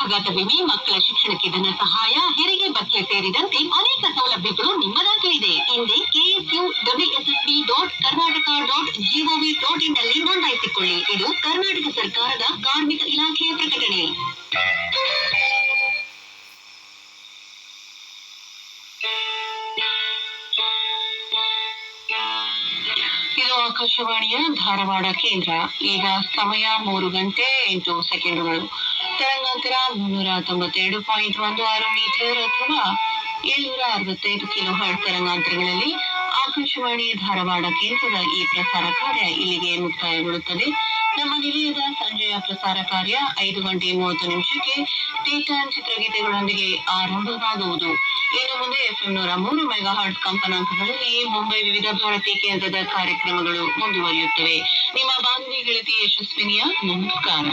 ಅಪಘಾತ ವಿಮೆ, ಮಕ್ಕಳ ಶಿಕ್ಷಣಕ್ಕೆ ಧನ ಸಹಾಯ, ಹೆರಿಗೆ ಭತ್ಯೆ ಸೇರಿದಂತೆ ಅನೇಕ ಸೌಲಭ್ಯಗಳು ನಿಮ್ಮದಾಗಲಿದೆ. ಹಿಂದೆ KSUWSSB.Karnataka.gov.in ನಲ್ಲಿ ನೋಂದಾಯಿಸಿಕೊಳ್ಳಿ. ಇದು ಕರ್ನಾಟಕ ಸರ್ಕಾರದ ಕಾರ್ಮಿಕ ಇಲಾಖೆಯ ಪ್ರಕಟಣೆ. ಇದು ಆಕಾಶವಾಣಿಯ ಧಾರವಾಡ ಕೇಂದ್ರ. ಈಗ ಸಮಯ 3:08. ತರಂಗಾಂತರ 392.16 ಮೀಟರ್ ಅಥವಾ 765 ಕಿಲೋಹರ್ಟ್ಜ್ ತರಂಗಾಂತರಗಳಲ್ಲಿ ಆಕಾಶವಾಣಿ ಧಾರವಾಡ ಕೇಂದ್ರದ ಈ ಪ್ರಸಾರ ಕಾರ್ಯ ಇಲ್ಲಿಗೆ ಮುಕ್ತಾಯಗೊಳ್ಳುತ್ತದೆ. ನಮ್ಮ ನಿಲಯದ ಸಂಜೆಯ ಪ್ರಸಾರ ಕಾರ್ಯ 5:30 ಟೇಟನ್ ಚಿತ್ರಗೀತೆಗಳೊಂದಿಗೆ ಆರಂಭವಾಗುವುದು. ಇನ್ನು ಮುಂದೆ FM 103 ಮೆಗಾಹರ್ಟ್ಜ್ ಕಂಪನಾಂಕಗಳಲ್ಲಿ ಮುಂಬೈ ವಿವಿಧ ಭಾರತಿ ಕೇಂದ್ರದ ಕಾರ್ಯಕ್ರಮಗಳು ಮುಂದುವರಿಯುತ್ತವೆ. ನಿಮ್ಮ ಬಾನುಲಿ ಗೆಳತಿ ಯಶಸ್ವಿನಿಯ ನಮಸ್ಕಾರ.